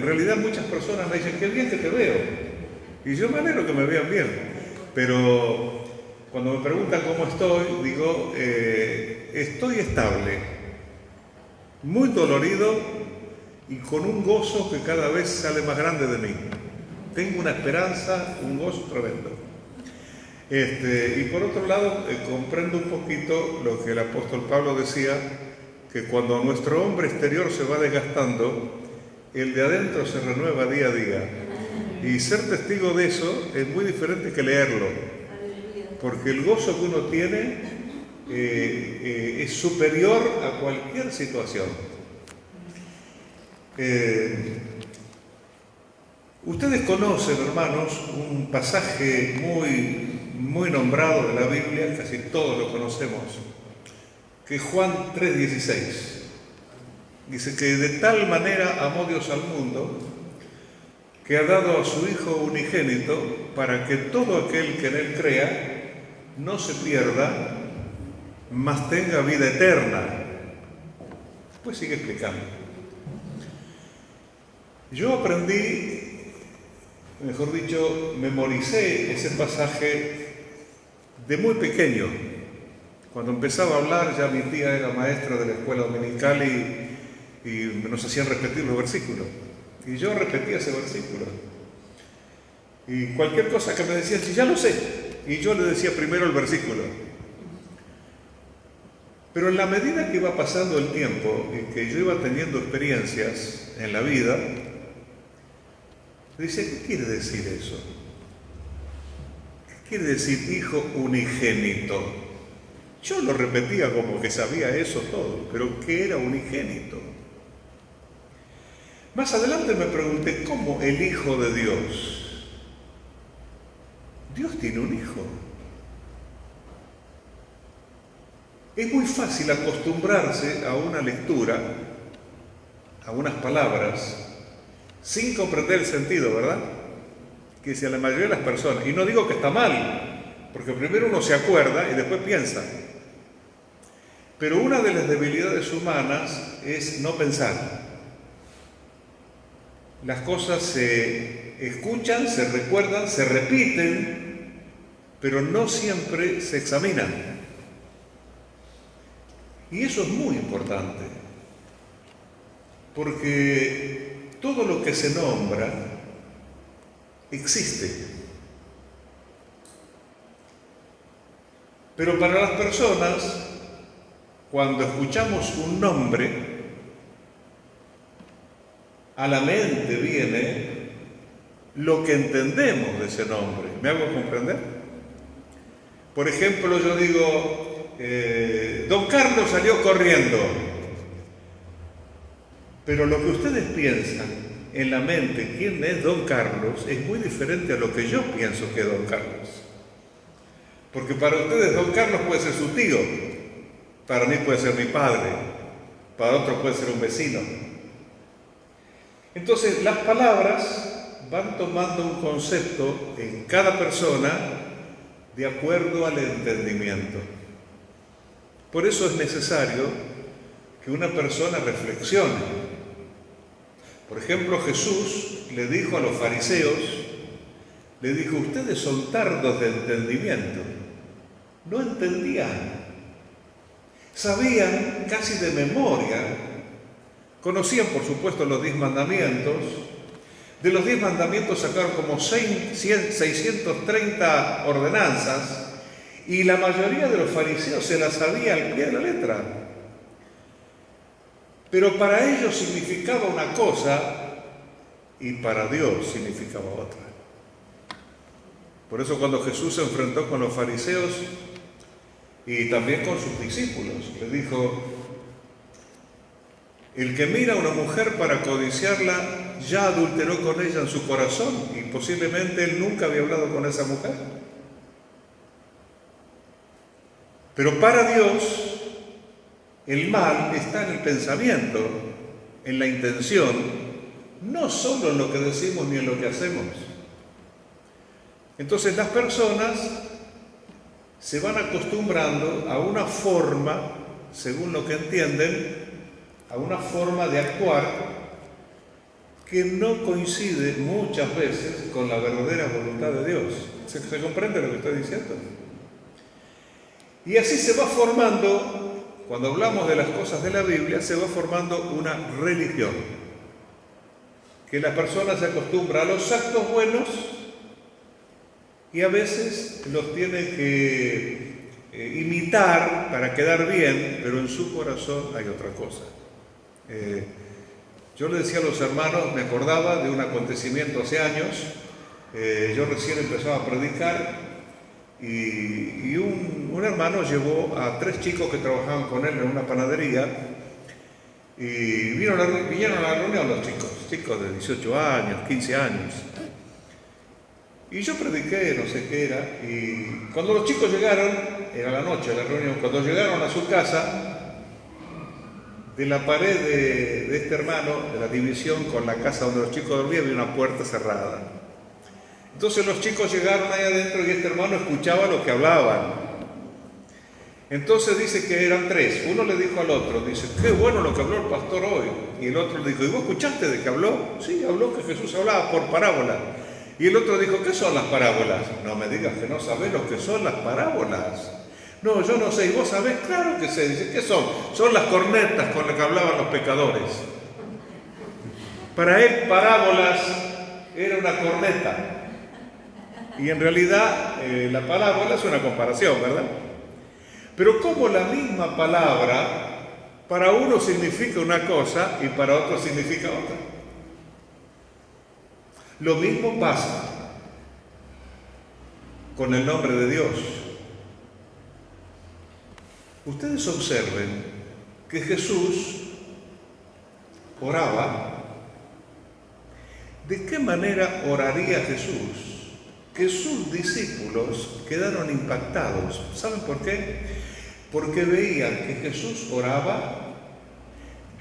en realidad muchas personas me dicen, qué bien que te veo. Y yo me alegro que me vean bien. Pero cuando me preguntan cómo estoy, digo, estoy estable, muy dolorido y con un gozo que cada vez sale más grande de mí. Tengo una esperanza, un gozo tremendo. Y por otro lado, comprendo un poquito lo que el apóstol Pablo decía, que cuando nuestro hombre exterior se va desgastando, el de adentro se renueva día a día. Y ser testigo de eso es muy diferente que leerlo, porque el gozo que uno tiene es superior a cualquier situación. Ustedes conocen, hermanos, un pasaje muy nombrado de la Biblia, casi todos lo conocemos, que es Juan 3:16. Dice que de tal manera amó Dios al mundo que ha dado a su Hijo unigénito para que todo aquel que en Él crea no se pierda, mas tenga vida eterna. Después sigue explicando. Yo aprendí, mejor dicho, memoricé ese pasaje de muy pequeño. Cuando empezaba a hablar, ya mi tía era maestra de la escuela dominical y nos hacían repetir los versículos. Y yo repetía ese versículo. Y cualquier cosa que me decían, sí, ya lo sé. Y yo le decía primero el versículo. Pero en la medida que iba pasando el tiempo y que yo iba teniendo experiencias en la vida, decía, ¿qué quiere decir eso? ¿Qué quiere decir hijo unigénito? Yo lo repetía como que sabía eso todo, pero ¿qué era unigénito? Más adelante me pregunté, ¿cómo el Hijo de Dios? Dios tiene un hijo. Es muy fácil acostumbrarse a una lectura, a unas palabras, sin comprender el sentido, ¿verdad? Que si a la mayoría de las personas, y no digo que está mal, porque primero uno se acuerda y después piensa. Pero una de las debilidades humanas es no pensar. Las cosas se escuchan, se recuerdan, se repiten, pero no siempre se examinan. Y eso es muy importante, porque todo lo que se nombra existe. Pero para las personas, cuando escuchamos un nombre, a la mente viene lo que entendemos de ese nombre. ¿Me hago comprender? Por ejemplo, yo digo, don Carlos salió corriendo. Pero lo que ustedes piensan en la mente, quién es don Carlos, es muy diferente a lo que yo pienso que es don Carlos. Porque para ustedes don Carlos puede ser su tío, para mí puede ser mi padre, para otro puede ser un vecino. Entonces, las palabras van tomando un concepto en cada persona de acuerdo al entendimiento. Por eso es necesario que una persona reflexione. Por ejemplo, Jesús le dijo a los fariseos, le dijo, ustedes son tardos de entendimiento. No entendían. Sabían casi de memoria. Conocían, por supuesto, los 10 mandamientos. De los 10 mandamientos sacaron como 630 ordenanzas y la mayoría de los fariseos se las sabía al pie de la letra. Pero para ellos significaba una cosa y para Dios significaba otra. Por eso cuando Jesús se enfrentó con los fariseos y también con sus discípulos, le dijo, el que mira a una mujer para codiciarla ya adulteró con ella en su corazón y posiblemente él nunca había hablado con esa mujer. Pero para Dios el mal está en el pensamiento, en la intención, no solo en lo que decimos ni en lo que hacemos. Entonces las personas se van acostumbrando a una forma, según lo que entienden, a una forma de actuar que no coincide muchas veces con la verdadera voluntad de Dios. ¿Se comprende lo que estoy diciendo? Y así se va formando, cuando hablamos de las cosas de la Biblia, se va formando una religión. Que la persona se acostumbra a los actos buenos y a veces los tiene que imitar para quedar bien, pero en su corazón hay otra cosa. Yo le decía a los hermanos, me acordaba de un acontecimiento hace años, yo recién empezaba a predicar y un hermano llevó a 3 chicos que trabajaban con él en una panadería y vinieron a la reunión los chicos de 18 años, 15 años. Y yo prediqué, no sé qué era, y cuando los chicos llegaron, era la noche de la reunión, cuando llegaron a su casa, de la pared de este hermano, de la división con la casa donde los chicos dormían, había una puerta cerrada. Entonces los chicos llegaron ahí adentro y este hermano escuchaba lo que hablaban. Entonces dice que eran 3. Uno le dijo al otro, dice, qué bueno lo que habló el pastor hoy. Y el otro le dijo, ¿y vos escuchaste de qué habló? Sí, habló que Jesús hablaba por parábolas. Y el otro dijo, ¿qué son las parábolas? No me digas que no sabés lo que son las parábolas. No, yo no sé. ¿Y vos sabés? Claro que sé. Dice, ¿qué son? Son las cornetas con las que hablaban los pecadores. Para él, parábolas era una corneta. Y en realidad, la parábola es una comparación, ¿verdad? Pero como la misma palabra, para uno significa una cosa y para otro significa otra. Lo mismo pasa con el nombre de Dios. Ustedes observen que Jesús oraba. ¿De qué manera oraría Jesús? Que sus discípulos quedaron impactados. ¿Saben por qué? Porque veían que Jesús oraba,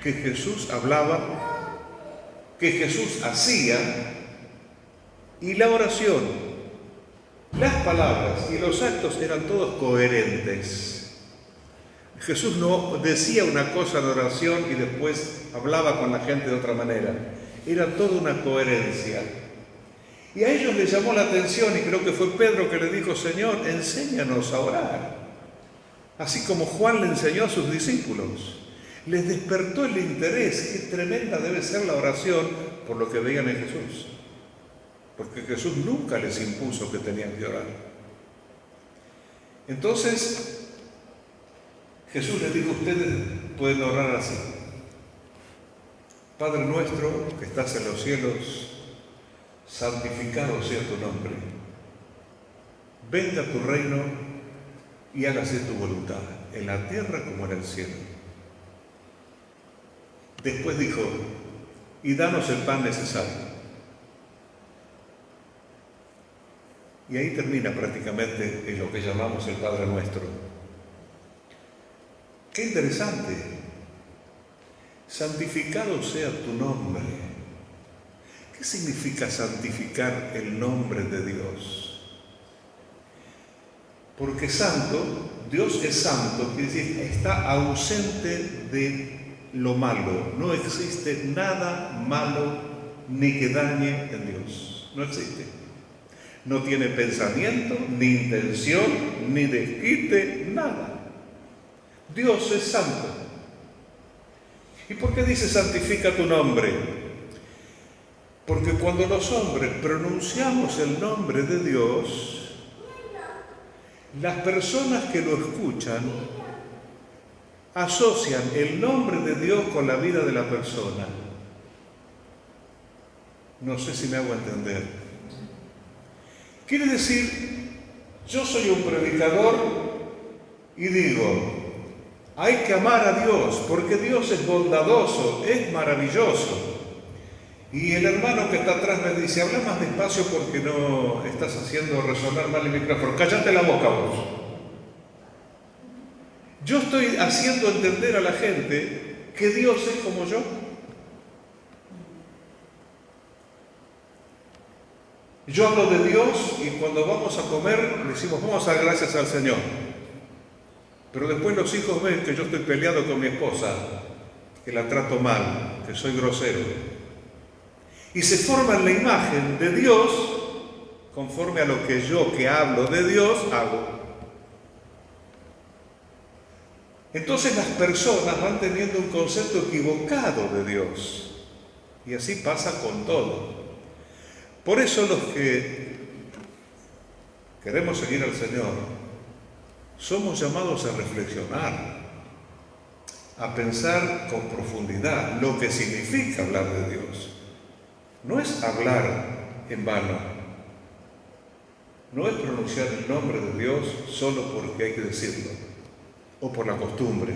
que Jesús hablaba, que Jesús hacía, y la oración, las palabras y los actos eran todos coherentes. Jesús no decía una cosa de oración y después hablaba con la gente de otra manera. Era toda una coherencia. Y a ellos les llamó la atención, y creo que fue Pedro que le dijo, Señor, enséñanos a orar. Así como Juan le enseñó a sus discípulos. Les despertó el interés. Qué tremenda debe ser la oración por lo que veían en Jesús. Porque Jesús nunca les impuso que tenían que orar. Entonces, Jesús les dijo, ustedes pueden orar así. Padre nuestro que estás en los cielos, santificado sea tu nombre. Venga tu reino y hágase tu voluntad, en la tierra como en el cielo. Después dijo, y danos el pan necesario. Y ahí termina prácticamente en lo que llamamos el Padre Nuestro. ¡Qué interesante! Santificado sea tu nombre. ¿Qué significa santificar el nombre de Dios? Porque santo, Dios es santo, quiere decir, está ausente de lo malo. No existe nada malo ni que dañe en Dios. No existe. No tiene pensamiento, ni intención, ni desquite, nada. Dios es santo. ¿Y por qué dice santifica tu nombre? Porque cuando los hombres pronunciamos el nombre de Dios, las personas que lo escuchan asocian el nombre de Dios con la vida de la persona. No sé si me hago entender. Quiere decir, yo soy un predicador y digo, hay que amar a Dios porque Dios es bondadoso, es maravilloso. Y el hermano que está atrás me dice, habla más despacio porque no estás haciendo resonar mal el micrófono. Cállate la boca vos. Yo estoy haciendo entender a la gente que Dios es como yo. Yo hablo de Dios y cuando vamos a comer decimos, vamos a dar gracias al Señor. Pero después los hijos ven que yo estoy peleado con mi esposa, que la trato mal, que soy grosero. y se forma en la imagen de Dios conforme a lo que yo que hablo de Dios hago. Entonces las personas van teniendo un concepto equivocado de Dios y así pasa con todo. Por eso los que queremos seguir al Señor somos llamados a reflexionar, a pensar con profundidad lo que significa hablar de Dios. No es hablar en vano, no es pronunciar el nombre de Dios solo porque hay que decirlo o por la costumbre,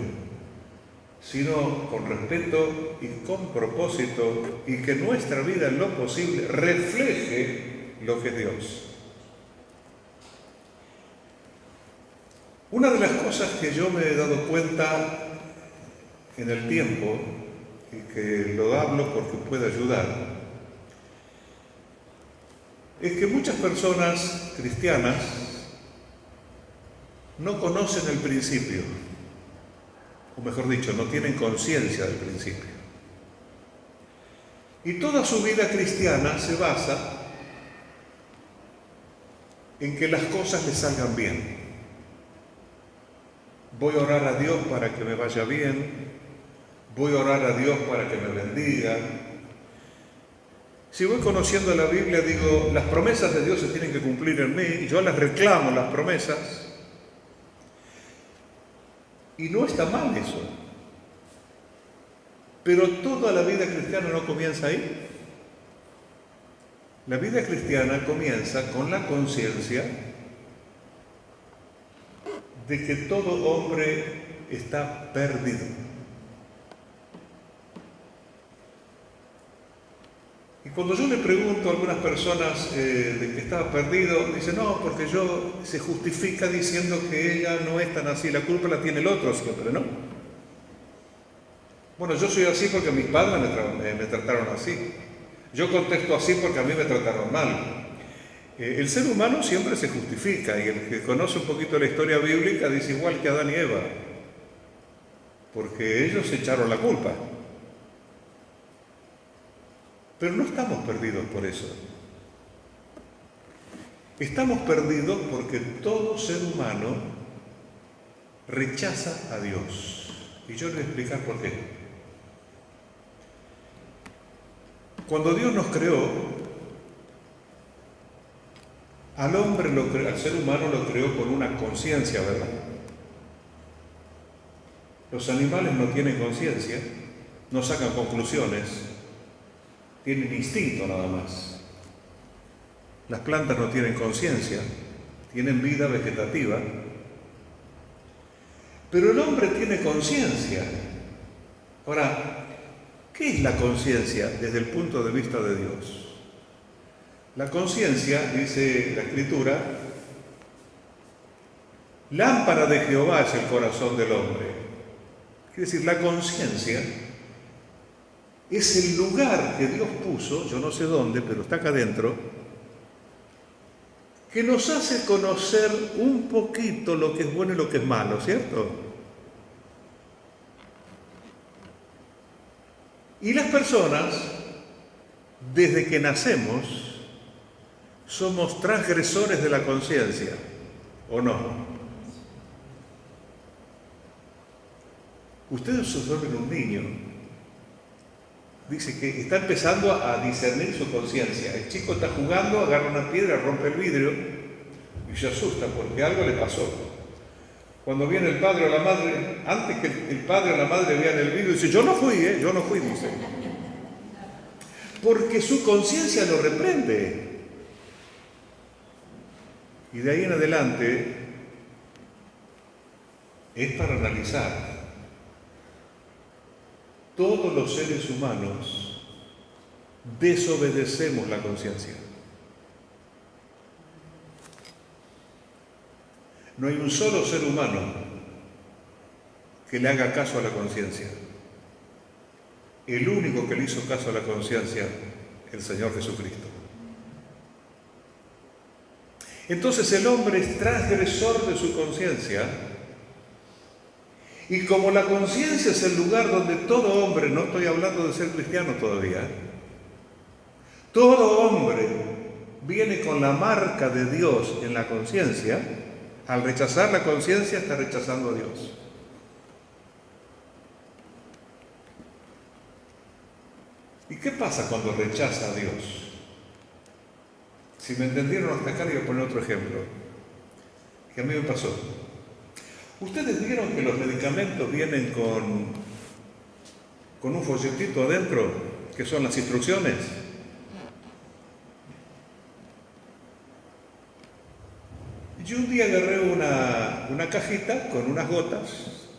sino con respeto y con propósito, y que nuestra vida en lo posible refleje lo que es Dios. Una de las cosas que yo me he dado cuenta en el tiempo, y que lo hablo porque puede ayudar, es que muchas personas cristianas no conocen el principio, o mejor dicho, no tienen conciencia del principio. Y toda su vida cristiana se basa en que las cosas le salgan bien. Voy a orar a Dios para que me vaya bien, voy a orar a Dios para que me bendiga. Si voy conociendo la Biblia, digo, las promesas de Dios se tienen que cumplir en mí, y yo las reclamo, las promesas. Y no está mal eso. Pero toda la vida cristiana no comienza ahí. La vida cristiana comienza con la conciencia de que todo hombre está perdido. Y cuando yo le pregunto a algunas personas de que estaba perdido, dicen, no, porque se justifica diciendo que ella no es tan así, la culpa la tiene el otro siempre, ¿no? Bueno, yo soy así porque mis padres me trataron así. Yo contesto así porque a mí me trataron mal. El ser humano siempre se justifica, y el que conoce un poquito la historia bíblica dice igual que Adán y Eva, porque ellos echaron la culpa. Pero no estamos perdidos por eso. Estamos perdidos porque todo ser humano rechaza a Dios. Y yo les voy a explicar por qué. Cuando Dios nos creó, al ser humano lo creó con una conciencia, ¿verdad? Los animales no tienen conciencia, no sacan conclusiones, tienen instinto nada más. Las plantas no tienen conciencia, tienen vida vegetativa. Pero el hombre tiene conciencia. Ahora, ¿qué es la conciencia desde el punto de vista de Dios? La conciencia, dice la Escritura, lámpara de Jehová es el corazón del hombre. Quiere decir, la conciencia es el lugar que Dios puso, yo no sé dónde, pero está acá adentro, que nos hace conocer un poquito lo que es bueno y lo que es malo, ¿cierto? Y las personas, desde que nacemos, somos transgresores de la conciencia, ¿o no? Ustedes observen un niño, dice que está empezando a discernir su conciencia. El chico está jugando, agarra una piedra, rompe el vidrio y se asusta porque algo le pasó. Cuando viene el padre o la madre, antes que el padre o la madre vean el vidrio, dice, yo no fui, dice. Porque su conciencia lo reprende. Y de ahí en adelante es para analizar. Todos los seres humanos desobedecemos la conciencia. No hay un solo ser humano que le haga caso a la conciencia. El único que le hizo caso a la conciencia, el Señor Jesucristo. Entonces el hombre es transgresor de su conciencia, y como la conciencia es el lugar donde todo hombre, no estoy hablando de ser cristiano todavía, Todo hombre viene con la marca de Dios en la conciencia. Al rechazar la conciencia está rechazando a Dios. ¿Y qué pasa cuando rechaza a Dios? Si me entendieron hasta acá, le voy a poner otro ejemplo que a mí me pasó. ¿Ustedes vieron que los medicamentos vienen con un folletito adentro, que son las instrucciones? Yo un día agarré una cajita con unas gotas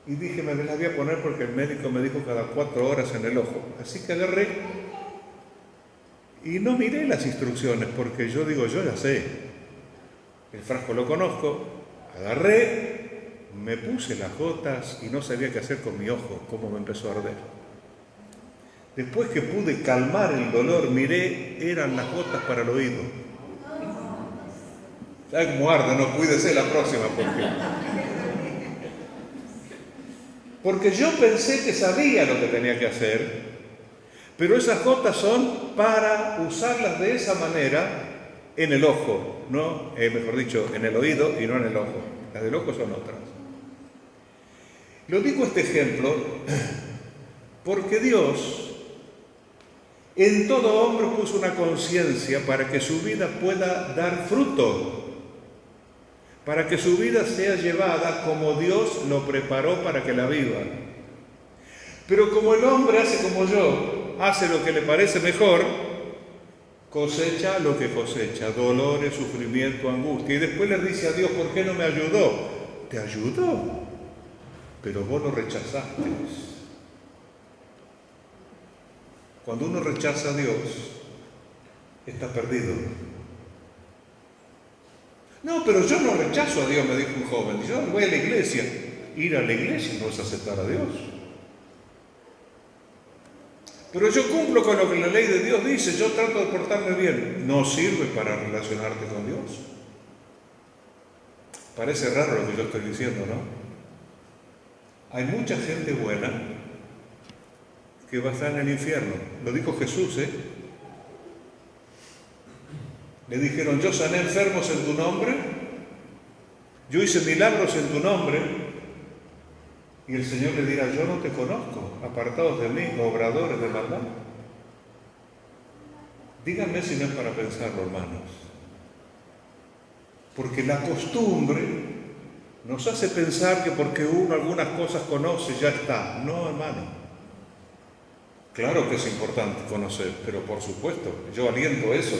y dije, me las voy a poner porque el médico me dijo cada 4 horas en el ojo. Así que agarré y no miré las instrucciones porque yo digo, yo ya sé, el frasco lo conozco. Agarré, me puse las gotas y no sabía qué hacer con mi ojo, cómo me empezó a arder. Después que pude calmar el dolor, miré, eran las gotas para el oído. ¿Sabe cómo arde? No, cuídese la próxima porque yo pensé que sabía lo que tenía que hacer, pero esas gotas son para usarlas de esa manera en el ojo, no, mejor dicho, en el oído y no en el ojo. Las del ojo son otras. Lo digo este ejemplo porque Dios en todo hombre puso una conciencia para que su vida pueda dar fruto, para que su vida sea llevada como Dios lo preparó para que la viva. Pero como el hombre hace como yo, hace lo que le parece mejor, cosecha lo que cosecha, dolores, sufrimiento, angustia. Y después le dice a Dios, ¿por qué no me ayudó? Te ayudó, pero vos lo rechazaste. Cuando uno rechaza a Dios, está perdido. No, pero yo no rechazo a Dios, me dijo un joven. Yo voy a la iglesia. Ir a la iglesia no es aceptar a Dios. Pero yo cumplo con lo que la ley de Dios dice, yo trato de portarme bien. No sirve para relacionarte con Dios. Parece raro lo que yo estoy diciendo, ¿no? Hay mucha gente buena que va a estar en el infierno. Lo dijo Jesús, ¿eh? Le dijeron, yo sané enfermos en tu nombre, yo hice milagros en tu nombre, y el Señor le dirá, yo no te conozco, apartados de mí, obradores de maldad. Díganme si no es para pensarlo, hermanos. Porque la costumbre nos hace pensar que porque uno algunas cosas conoce, ya está. No, hermano. Claro que es importante conocer, pero por supuesto, yo aliento eso.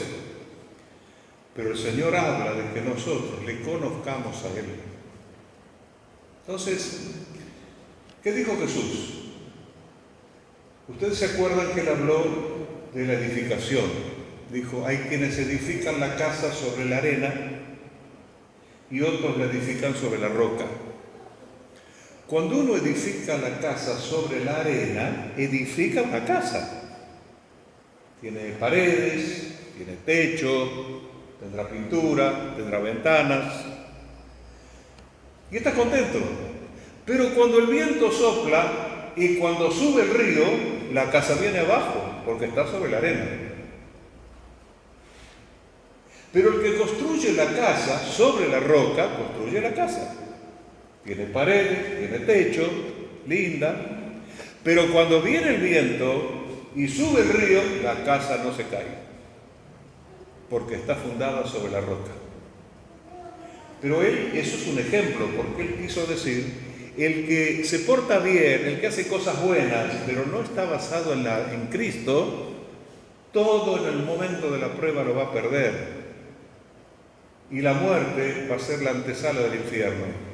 Pero el Señor habla de que nosotros le conozcamos a Él. Entonces, ¿qué dijo Jesús? Ustedes se acuerdan que Él habló de la edificación. Dijo, hay quienes edifican la casa sobre la arena y otros la edifican sobre la roca. Cuando uno edifica la casa sobre la arena, edifica una casa. Tiene paredes, tiene techo, tendrá pintura, tendrá ventanas y está contento. Pero cuando el viento sopla y cuando sube el río, la casa viene abajo porque está sobre la arena. Pero el que construye la casa sobre la roca, construye la casa. Tiene paredes, tiene techo, linda. Pero cuando viene el viento y sube el río, la casa no se cae, porque está fundada sobre la roca. Pero eso es un ejemplo, porque él quiso decir, el que se porta bien, el que hace cosas buenas, pero no está basado en Cristo, todo en el momento de la prueba lo va a perder. Y la muerte va a ser la antesala del infierno.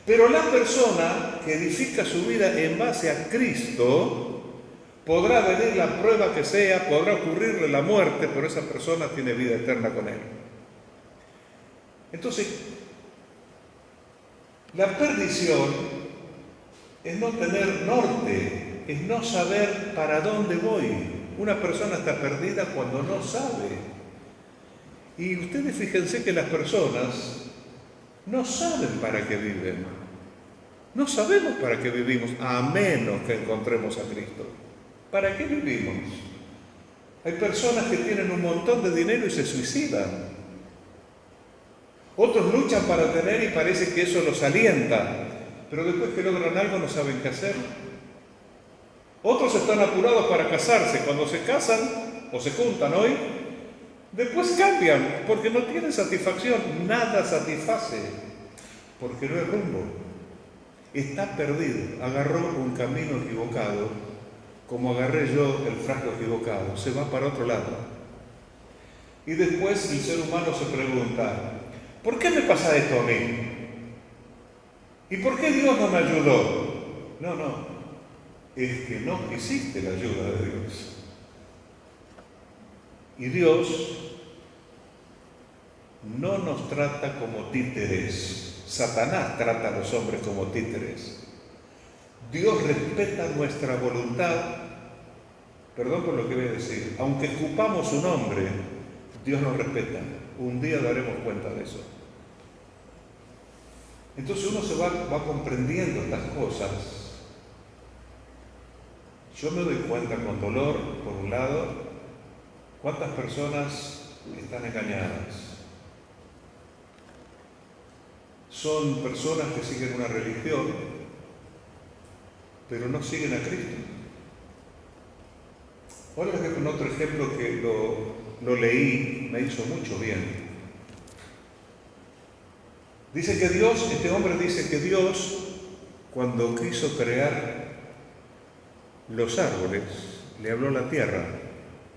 Pero la persona que edifica su vida en base a Cristo, podrá venir la prueba que sea, podrá ocurrirle la muerte, pero esa persona tiene vida eterna con Él. Entonces, la perdición es no tener norte, es no saber para dónde voy. Una persona está perdida cuando no sabe. Y ustedes fíjense que las personas no saben para qué viven. No sabemos para qué vivimos, a menos que encontremos a Cristo. ¿Para qué vivimos? Hay personas que tienen un montón de dinero y se suicidan. Otros luchan para tener y parece que eso los alienta, pero después que logran algo no saben qué hacer. Otros están apurados para casarse. Cuando se casan o se juntan hoy, después cambian porque no tienen satisfacción. Nada satisface porque no hay rumbo. Está perdido. Agarró un camino equivocado, como agarré yo el frasco equivocado. Se va para otro lado. Y después el ser humano se pregunta, ¿por qué me pasa esto a mí? ¿Y por qué Dios no me ayudó? No. Es que no quisiste la ayuda de Dios. Y Dios no nos trata como títeres. Satanás trata a los hombres como títeres. Dios respeta nuestra voluntad. Perdón por lo que voy a decir. Aunque escupamos su nombre, Dios nos respeta. Un día daremos cuenta de eso. Entonces uno se va comprendiendo estas cosas. Yo me doy cuenta con dolor, por un lado, cuántas personas están engañadas. Son personas que siguen una religión, pero no siguen a Cristo. Ahora les doy otro ejemplo que lo leí, me hizo mucho bien. Dice que Dios, este hombre dice que Dios, cuando quiso crear los árboles, le habló a la tierra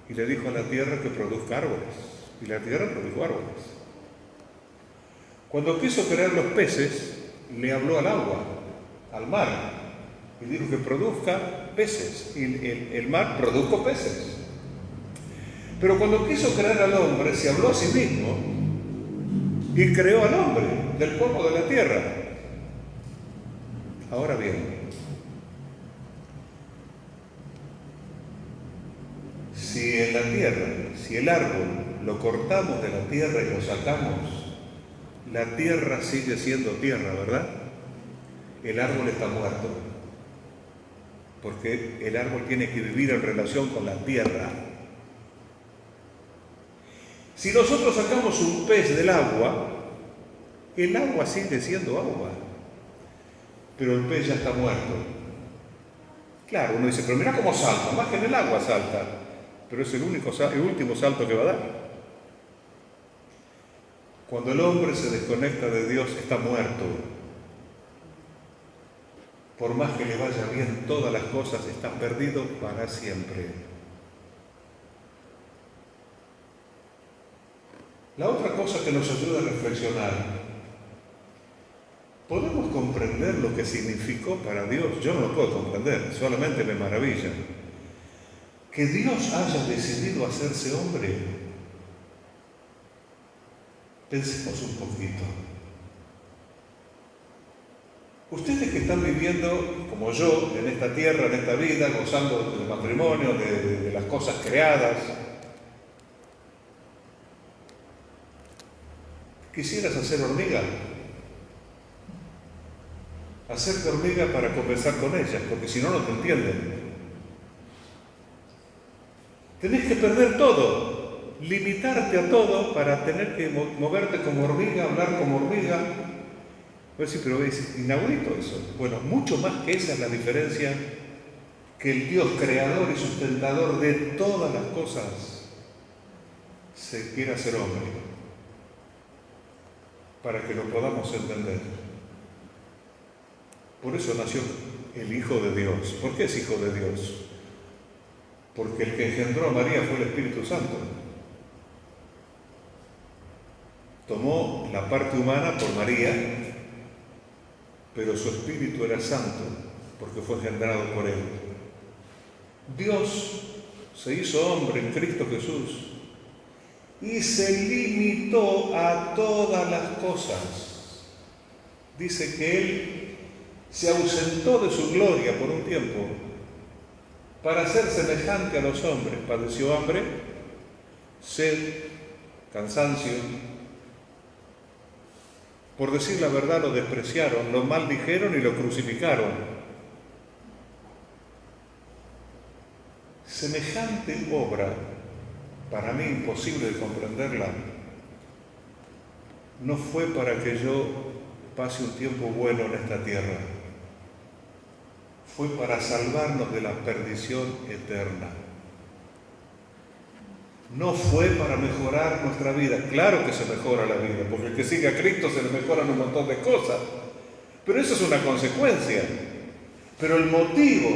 y le dijo a la tierra que produzca árboles. Y la tierra produjo árboles. Cuando quiso crear los peces, le habló al agua, al mar, y dijo que produzca peces. Y el mar produjo peces. Pero cuando quiso crear al hombre, se habló a sí mismo y creó al hombre del polvo de la tierra. Ahora bien, si en la tierra, si el árbol lo cortamos de la tierra y lo sacamos, la tierra sigue siendo tierra, ¿verdad? El árbol está muerto, porque el árbol tiene que vivir en relación con la tierra. Si nosotros sacamos un pez del agua, el agua sigue siendo agua, pero el pez ya está muerto. Claro, uno dice, pero mira cómo salta, más que en el agua salta, pero es el último salto que va a dar. Cuando el hombre se desconecta de Dios, está muerto. Por más que le vaya bien todas las cosas, está perdido para siempre. La otra cosa que nos ayuda a reflexionar, ¿podemos comprender lo que significó para Dios? Yo no lo puedo comprender, solamente me maravilla. Que Dios haya decidido hacerse hombre. Pensemos un poquito. Ustedes que están viviendo, como yo, en esta tierra, en esta vida, gozando del matrimonio, de las cosas creadas, ¿quisieras hacer hormiga? Hacerte hormiga para conversar con ellas, porque si no, no te entienden. Tenés que perder todo. Limitarte a todo para tener que moverte como hormiga, hablar como hormiga. Pues sí, pero es inaudito eso. Bueno, mucho más que esa es la diferencia, que el Dios creador y sustentador de todas las cosas se quiera hacer hombre, para que lo podamos entender. Por eso nació el Hijo de Dios. ¿Por qué es Hijo de Dios? Porque el que engendró a María fue el Espíritu Santo. Tomó la parte humana por María, pero su espíritu era santo, porque fue engendrado por él. Dios se hizo hombre en Cristo Jesús y se limitó a todas las cosas. Dice que él se ausentó de su gloria por un tiempo para ser semejante a los hombres. Padeció hambre, sed, cansancio. Por decir la verdad, lo despreciaron, lo maldijeron y lo crucificaron. Semejante obra, para mí imposible de comprenderla, no fue para que yo pase un tiempo bueno en esta tierra. Fue para salvarnos de la perdición eterna. No fue para mejorar nuestra vida. Claro que se mejora la vida, porque el que sigue a Cristo se le mejoran un montón de cosas. Pero eso es una consecuencia. Pero el motivo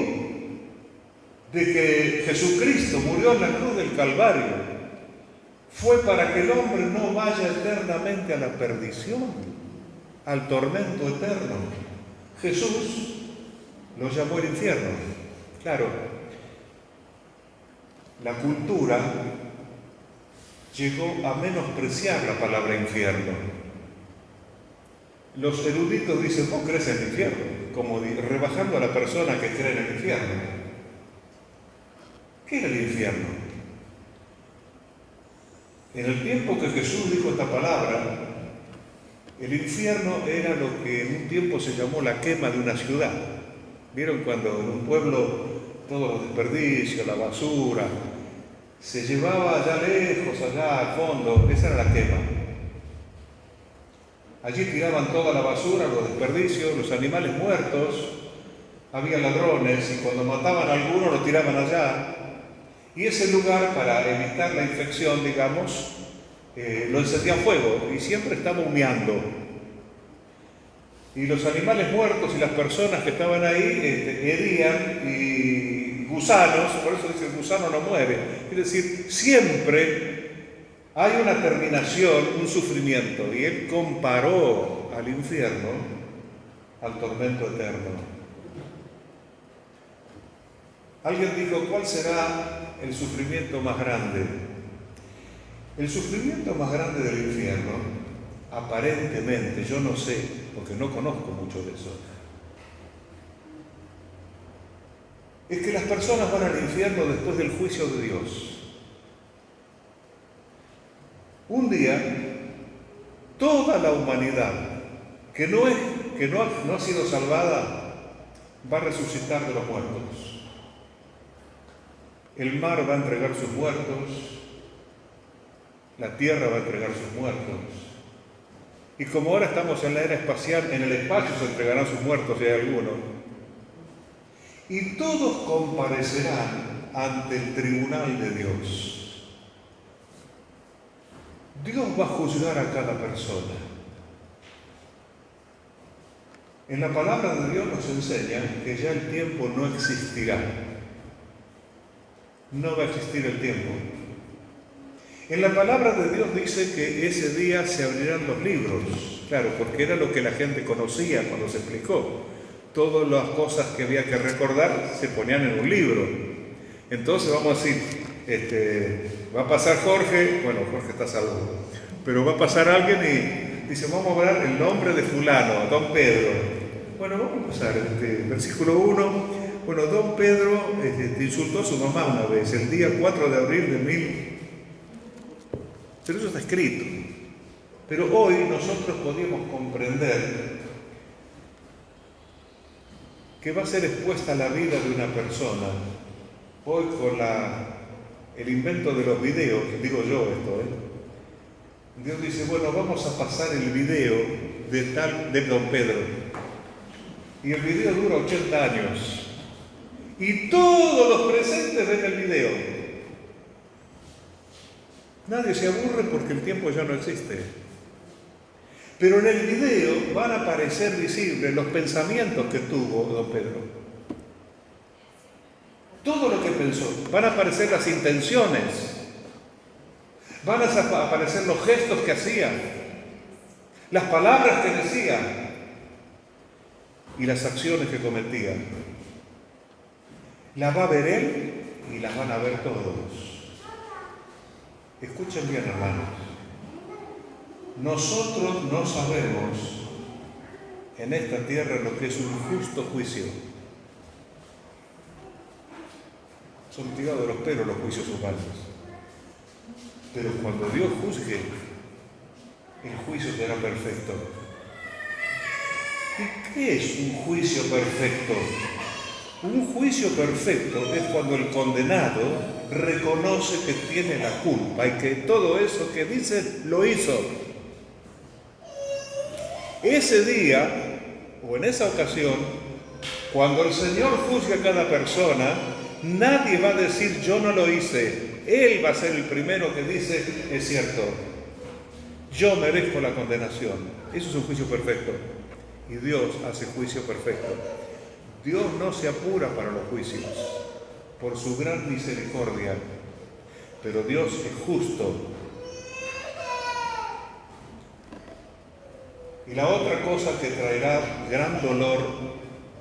de que Jesucristo murió en la cruz del Calvario fue para que el hombre no vaya eternamente a la perdición, al tormento eterno. Jesús lo llamó el infierno. Claro, la cultura llegó a menospreciar la palabra infierno. Los eruditos dicen, vos crees en el infierno, como rebajando a la persona que cree en el infierno. ¿Qué era el infierno? En el tiempo que Jesús dijo esta palabra, el infierno era lo que en un tiempo se llamó la quema de una ciudad. ¿Vieron cuando en un pueblo todos los desperdicios, la basura, se llevaba allá lejos, allá al fondo? Esa era la quema. Allí tiraban toda la basura, los desperdicios, los animales muertos, había ladrones y cuando mataban a alguno lo tiraban allá. Y ese lugar, para evitar la infección, digamos, lo encendían fuego y siempre estaba humeando. Y los animales muertos y las personas que estaban ahí herían, y gusanos, por eso dice el gusano no muere. Es decir, siempre hay una terminación, un sufrimiento. Y él comparó al infierno al tormento eterno. Alguien dijo, ¿cuál será el sufrimiento más grande? El sufrimiento más grande del infierno, aparentemente, yo no sé, porque no conozco mucho de eso, es que las personas van al infierno después del juicio de Dios. Un día, toda la humanidad que no ha sido salvada va a resucitar de los muertos. El mar va a entregar sus muertos, la tierra va a entregar sus muertos. Y como ahora estamos en la era espacial, en el espacio se entregarán sus muertos si hay alguno. Y todos comparecerán ante el tribunal de Dios. Dios va a juzgar a cada persona. En la palabra de Dios nos enseña que ya el tiempo no existirá. No va a existir el tiempo. En la palabra de Dios dice que ese día se abrirán los libros. Claro, porque era lo que la gente conocía cuando se explicó. Todas las cosas que había que recordar se ponían en un libro. Entonces vamos a decir, va a pasar Jorge, bueno, Jorge está salvo, pero va a pasar alguien y dice, vamos a hablar el nombre de fulano, don Pedro. Bueno, vamos a empezar, versículo 1. Bueno, don Pedro insultó a su mamá una vez, el día 4 de abril de 1000. Pero eso está escrito. Pero hoy nosotros podemos comprender que va a ser expuesta la vida de una persona. Hoy con el invento de los videos, digo yo esto, Dios dice, bueno, vamos a pasar el video de don Pedro. Y el video dura 80 años. Y todos los presentes ven el video. Nadie se aburre porque el tiempo ya no existe. Pero en el video van a aparecer visibles los pensamientos que tuvo don Pedro. Todo lo que pensó. Van a aparecer las intenciones. Van a aparecer los gestos que hacía. Las palabras que decía. Y las acciones que cometía. Las va a ver él y las van a ver todos. Escuchen bien, hermanos. Nosotros no sabemos en esta tierra lo que es un justo juicio. Son tirados de los pelos los juicios humanos. Pero cuando Dios juzgue, el juicio será perfecto. ¿Y qué es un juicio perfecto? Un juicio perfecto es cuando el condenado reconoce que tiene la culpa y que todo eso que dice lo hizo. Ese día, o en esa ocasión, cuando el Señor juzgue a cada persona, nadie va a decir yo no lo hice. Él va a ser el primero que dice, es cierto, yo merezco la condenación. Eso es un juicio perfecto. Y Dios hace juicio perfecto. Dios no se apura para los juicios, por su gran misericordia, pero Dios es justo. Y la otra cosa que traerá gran dolor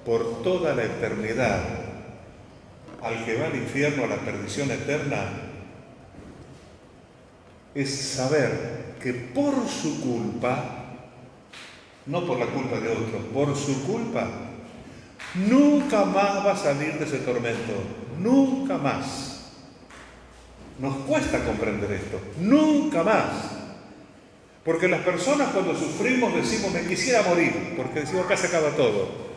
por toda la eternidad al que va al infierno, a la perdición eterna, es saber que por su culpa, no por la culpa de otro, por su culpa, nunca más va a salir de ese tormento, nunca más. Nos cuesta comprender esto, nunca más. Porque las personas cuando sufrimos decimos, me quisiera morir, porque decimos, acá se acaba todo.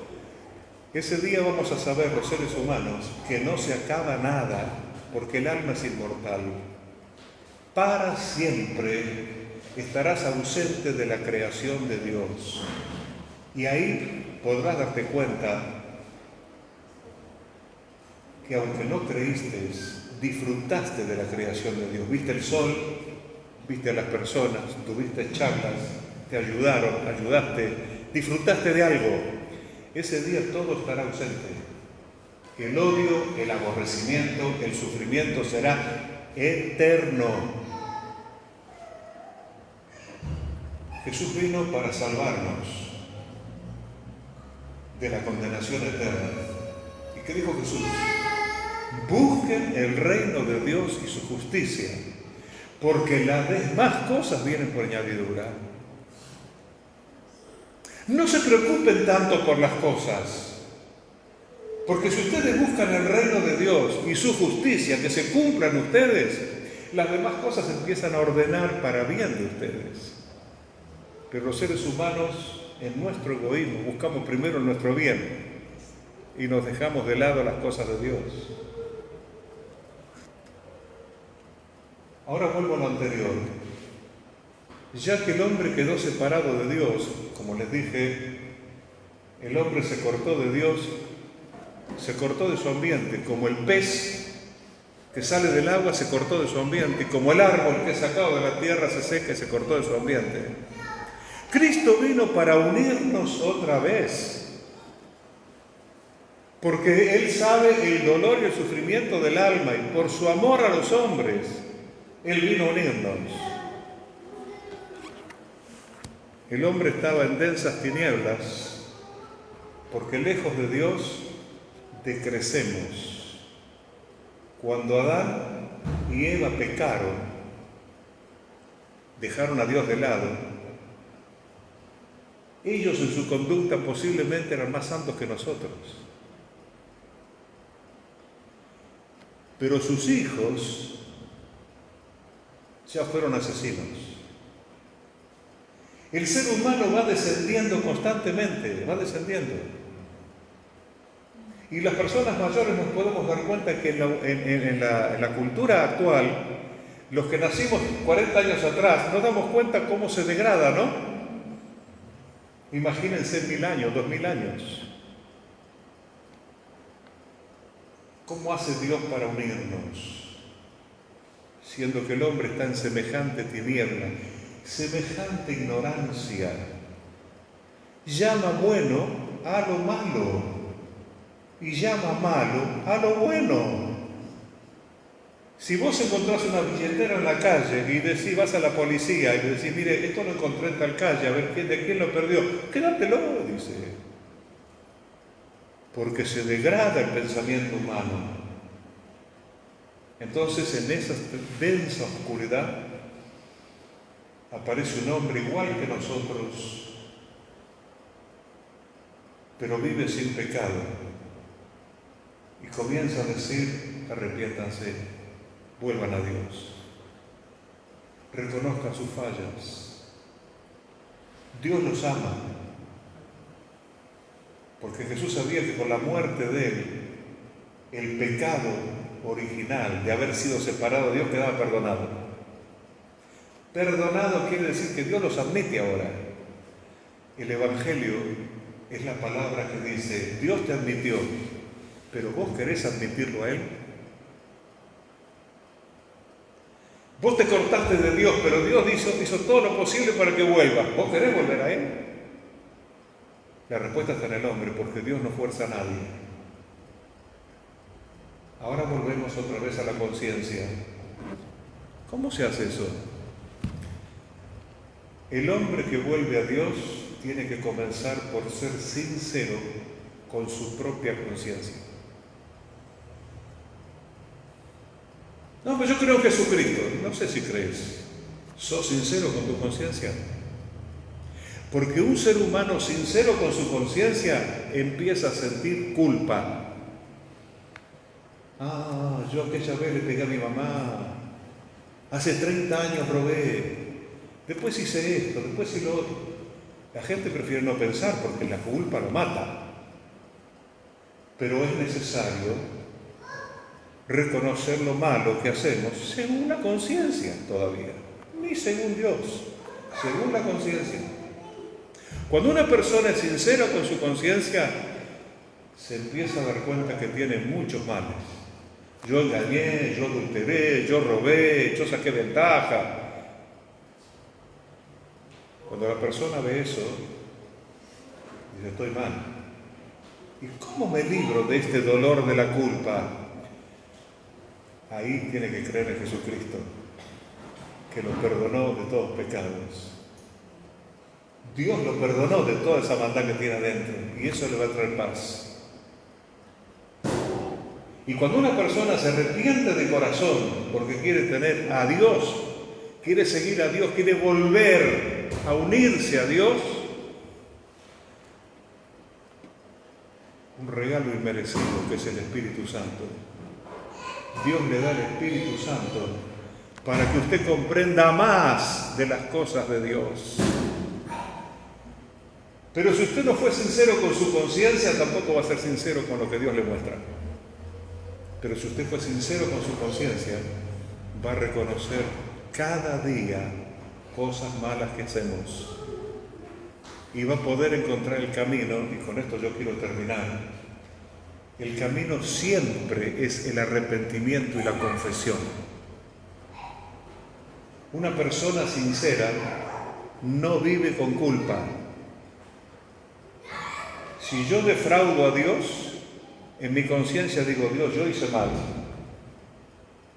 Ese día vamos a saber los seres humanos que no se acaba nada, porque el alma es inmortal. Para siempre estarás ausente de la creación de Dios. Y ahí podrás darte cuenta que aunque no creíste, disfrutaste de la creación de Dios. Viste el sol, viste a las personas, tuviste charlas, te ayudaron, ayudaste, disfrutaste de algo. Ese día todo estará ausente. El odio, el aborrecimiento, el sufrimiento será eterno. Jesús vino para salvarnos de la condenación eterna. ¿Y qué dijo Jesús? Busquen el reino de Dios y su justicia, porque las demás cosas vienen por añadidura. No se preocupen tanto por las cosas, porque si ustedes buscan el reino de Dios y su justicia, que se cumplan ustedes, las demás cosas empiezan a ordenar para bien de ustedes. Pero los seres humanos, en nuestro egoísmo, buscamos primero nuestro bien y nos dejamos de lado las cosas de Dios. Ahora vuelvo a lo anterior. Ya que el hombre quedó separado de Dios, como les dije, el hombre se cortó de Dios, se cortó de su ambiente, como el pez que sale del agua se cortó de su ambiente, y como el árbol que es sacado de la tierra se seca y se cortó de su ambiente. Cristo vino para unirnos otra vez, porque Él sabe el dolor y el sufrimiento del alma, y por su amor a los hombres, Él vino a unirnos. El hombre estaba en densas tinieblas, porque lejos de Dios decrecemos. Cuando Adán y Eva pecaron, dejaron a Dios de lado, ellos en su conducta posiblemente eran más santos que nosotros. Pero sus hijos ya fueron asesinos. El ser humano va descendiendo constantemente, va descendiendo. Y las personas mayores nos podemos dar cuenta que en la cultura actual, los que nacimos 40 años atrás, nos damos cuenta cómo se degrada, ¿no? Imagínense 1000 años, 2000 años. ¿Cómo hace Dios para unirnos? Siendo que el hombre está en semejante tiniebla, semejante ignorancia. Llama bueno a lo malo y llama malo a lo bueno. Si vos encontrás una billetera en la calle y decís, vas a la policía y le decís, mire, esto lo encontré en tal calle, a ver de quién lo perdió, quédatelo, dice. Porque se degrada el pensamiento humano. Entonces, en esa densa oscuridad, aparece un hombre igual que nosotros, pero vive sin pecado. Y comienza a decir, arrepiéntanse, vuelvan a Dios, reconozcan sus fallas. Dios los ama, porque Jesús sabía que con la muerte de Él el pecado original de haber sido separado de Dios quedaba perdonado. Perdonado quiere decir que Dios los admite ahora. El Evangelio es la palabra que dice, Dios te admitió, pero vos querés admitirlo a Él. Vos te cortaste de Dios, pero Dios hizo todo lo posible para que vuelvas. ¿Vos querés volver a Él? La respuesta está en el hombre, porque Dios no fuerza a nadie. Ahora volvemos otra vez a la conciencia. ¿Cómo se hace eso? El hombre que vuelve a Dios tiene que comenzar por ser sincero con su propia conciencia. No, pero yo creo en Jesucristo. No sé si crees. ¿Sos sincero con tu conciencia? Porque un ser humano sincero con su conciencia empieza a sentir culpa. Yo aquella vez le pegué a mi mamá. Hace 30 años robé. Después hice esto, después hice lo otro. La gente prefiere no pensar porque la culpa lo mata. Pero es necesario reconocer lo malo que hacemos según la conciencia todavía, ni según Dios, según la conciencia. Cuando una persona es sincera con su conciencia, se empieza a dar cuenta que tiene muchos males. Yo engañé, yo adulteré, yo robé, yo saqué ventaja. Cuando la persona ve eso, dice, estoy mal. ¿Y cómo me libro de este dolor de la culpa? Ahí tiene que creer en Jesucristo, que lo perdonó de todos pecados. Dios lo perdonó de toda esa maldad que tiene adentro, y eso le va a traer paz. Y cuando una persona se arrepiente de corazón porque quiere tener a Dios, quiere seguir a Dios, quiere volver a unirse a Dios, un regalo inmerecido que es el Espíritu Santo. Dios le da el Espíritu Santo para que usted comprenda más de las cosas de Dios. Pero si usted no fue sincero con su conciencia, tampoco va a ser sincero con lo que Dios le muestra. Pero si usted fue sincero con su conciencia, va a reconocer cada día cosas malas que hacemos. Y va a poder encontrar el camino, y con esto yo quiero terminar. El camino siempre es el arrepentimiento y la confesión. Una persona sincera no vive con culpa. Si yo defraudo a Dios, en mi conciencia digo, Dios, yo hice mal.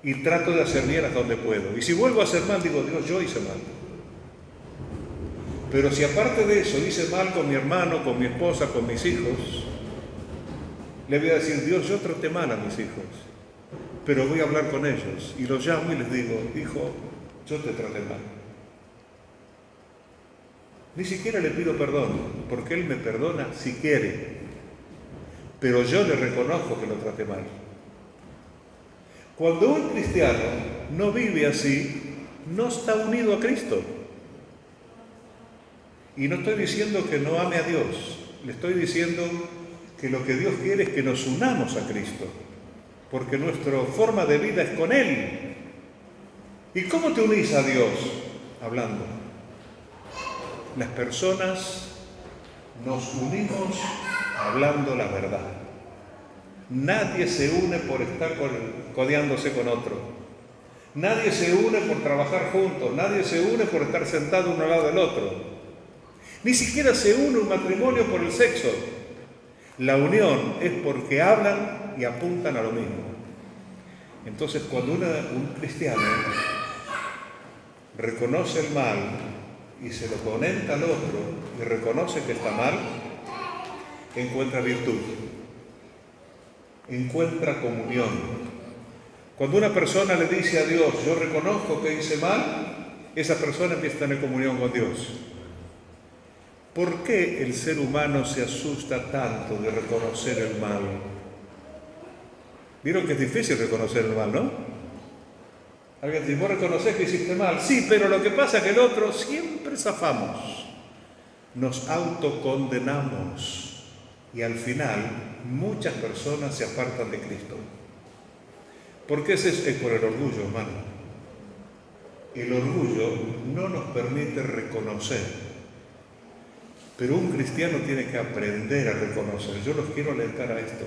Y trato de hacer bien hasta donde puedo. Y si vuelvo a hacer mal, digo, Dios, yo hice mal. Pero si aparte de eso hice mal con mi hermano, con mi esposa, con mis hijos, le voy a decir, Dios, yo traté mal a mis hijos, pero voy a hablar con ellos. Y los llamo y les digo, hijo, yo te traté mal. Ni siquiera le pido perdón, porque Él me perdona si quiere. Pero yo le reconozco que lo traté mal. Cuando un cristiano no vive así, no está unido a Cristo. Y no estoy diciendo que no ame a Dios, le estoy diciendo que lo que Dios quiere es que nos unamos a Cristo, porque nuestra forma de vida es con Él. ¿Y cómo te unís a Dios? Hablando. Las personas nos unimos hablando la verdad. Nadie se une por estar codeándose con otro. Nadie se une por trabajar juntos. Nadie se une por estar sentado uno al lado del otro. Ni siquiera se une un matrimonio por el sexo. La unión es porque hablan y apuntan a lo mismo. Entonces, cuando un cristiano reconoce el mal y se lo comenta al otro y reconoce que está mal, encuentra virtud, encuentra comunión. Cuando una persona le dice a Dios, yo reconozco que hice mal, esa persona empieza a tener comunión con Dios. ¿Por qué el ser humano se asusta tanto de reconocer el mal? Vieron que es difícil reconocer el mal, ¿no? Alguien dice, vos reconocés que hiciste mal. Sí, pero lo que pasa es que el otro siempre zafamos. Nos autocondenamos. y al final muchas personas se apartan de Cristo. ¿Por qué es por el orgullo, hermano? El orgullo no nos permite reconocer, pero un cristiano tiene que aprender a reconocer. Yo los quiero alentar a esto.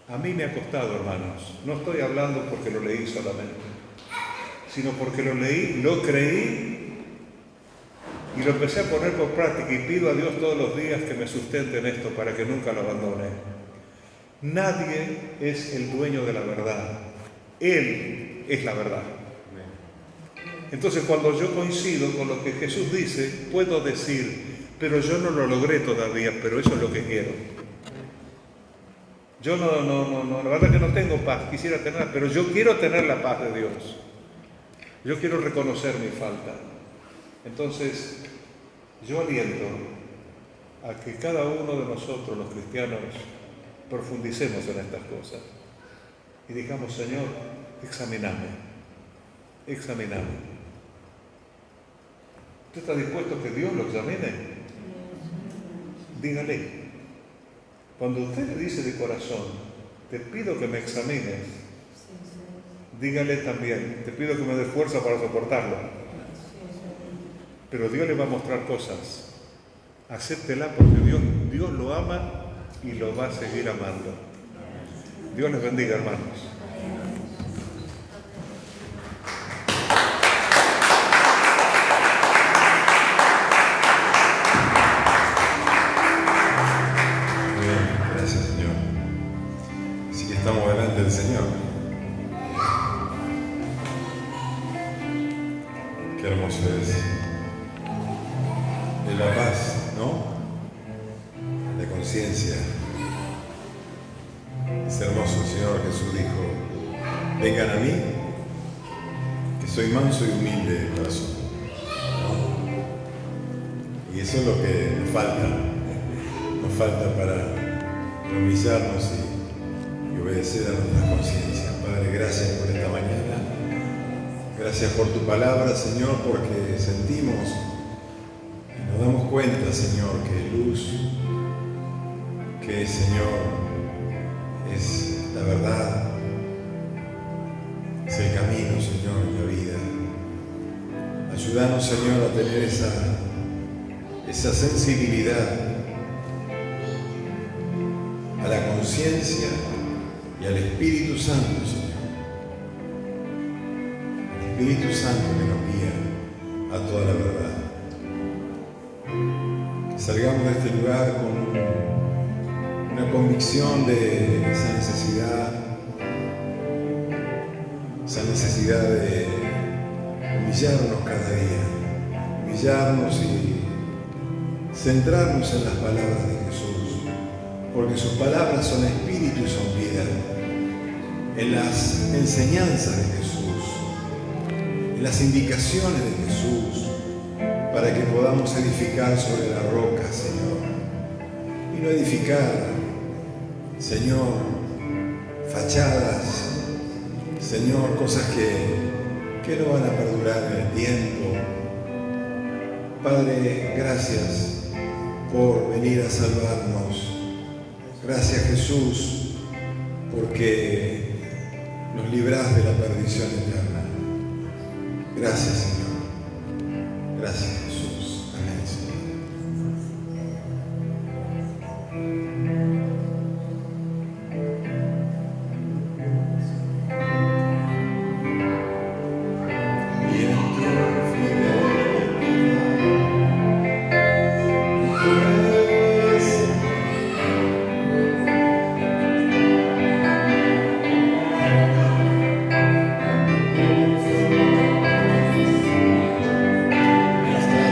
A mí me ha costado, hermanos. No estoy hablando porque lo leí solamente, sino porque lo leí, lo creí y lo empecé a poner por práctica, y pido a Dios todos los días que me sustente en esto para que nunca lo abandone. Nadie es el dueño de la verdad. Él es la verdad. Entonces, cuando yo coincido con lo que Jesús dice, puedo decir, pero yo no lo logré todavía, pero eso es lo que quiero. Yo no, la verdad que no tengo paz, quisiera tenerla, pero yo quiero tener la paz de Dios. Yo quiero reconocer mi falta. Entonces, yo aliento a que cada uno de nosotros, los cristianos, profundicemos en estas cosas y digamos: Señor, examíname. ¿Usted está dispuesto a que Dios lo examine? Dígale. Cuando usted le dice de corazón: te pido que me examines, dígale también: te pido que me dé fuerza para soportarlo. Pero Dios le va a mostrar cosas. Acéptela, porque Dios lo ama y lo va a seguir amando. Dios les bendiga, hermanos. Estamos delante del Señor. Qué hermoso es la paz, ¿no? La conciencia. Es hermoso. El Señor Jesús dijo: vengan a mí, que soy manso y humilde de corazón, ¿no? Y eso es lo que nos falta para humillarnos y obedecer a nuestras conciencias. Padre, gracias por esta mañana. Gracias por tu palabra, Señor, porque sentimos y nos damos cuenta, Señor, que luz, que, Señor, es la verdad, es el camino, Señor, en la vida. Ayúdanos, Señor, a tener esa sensibilidad a la conciencia y al Espíritu Santo, Señor. El Espíritu Santo que nos guía a toda la verdad. Que salgamos de este lugar con una convicción de esa necesidad de humillarnos cada día, humillarnos y centrarnos en las palabras de Jesús, porque sus palabras son espíritu y son vida, en las enseñanzas de Jesús, en las indicaciones de Jesús, para que podamos edificar sobre la roca, Señor, y no edificar, Señor, fachadas, Señor, cosas que no van a perdurar en el tiempo. Padre, gracias por venir a salvarnos. Gracias, Jesús, porque nos librás de la perdición eterna. Gracias, Señor. Gracias, Jesús. Amén, Señor. Hasta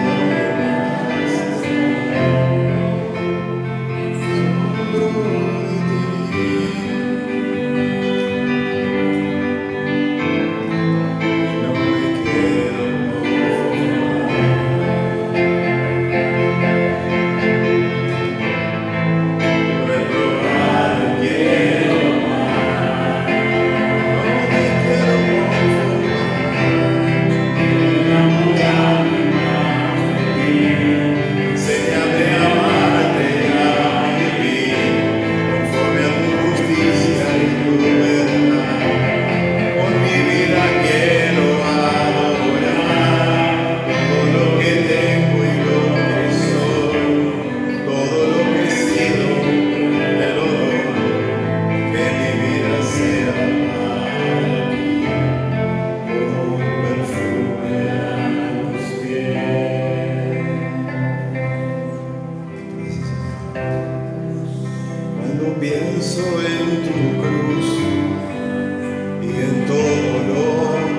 y en todo lo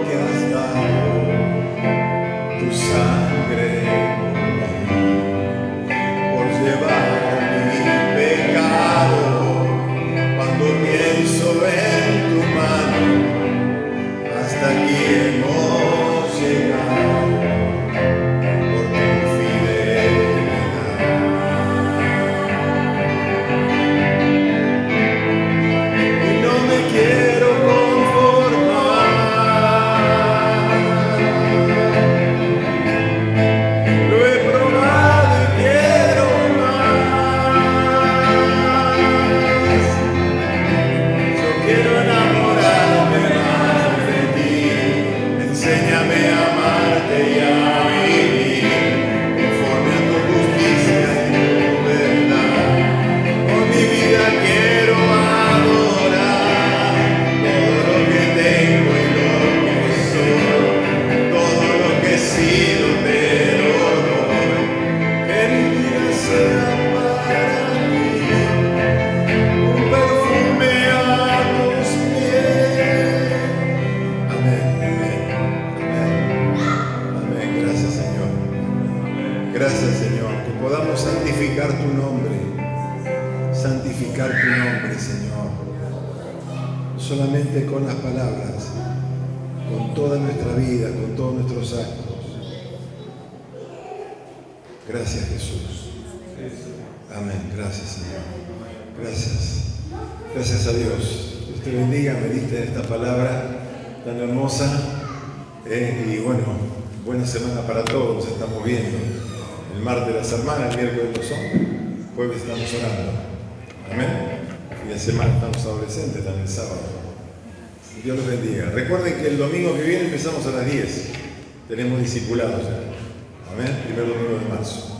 que has dado, tu sangre por llevar mi pecado. Cuando pienso en tu mano, hasta aquí hemos llegado por tu fidelidad. Y no me quiero conformar, lo he probado y quiero más. Yo quiero enamorarme más de ti, enséñame a amarte y a vivir conforme a tu justicia y tu verdad. Con mi vida quiero adorar todo lo que tengo y lo que soy, todo lo que he sido te lo doy. Que mi vida sea para ti un perfume a tus pies. Amén, amén, amén, amén. Gracias, Señor. Gracias, Señor, que podamos santificar tu nombre. Santificar tu nombre, Señor. No solamente con las palabras, con toda nuestra vida, con todos nuestros actos. Gracias, Jesús. Amén. Gracias, Señor. Gracias. Gracias a Dios. Dios te bendiga. Medite en esta palabra tan hermosa. Y bueno, buena semana para todos. Nos estamos viendo. El martes las hermanas, el miércoles los hombres. Jueves estamos orando. Amén. Y la semana estamos adolescentes, también el sábado. Dios los bendiga. Recuerden que el domingo que viene empezamos a las 10. Tenemos discipulados ya. Amén. Primer domingo de marzo.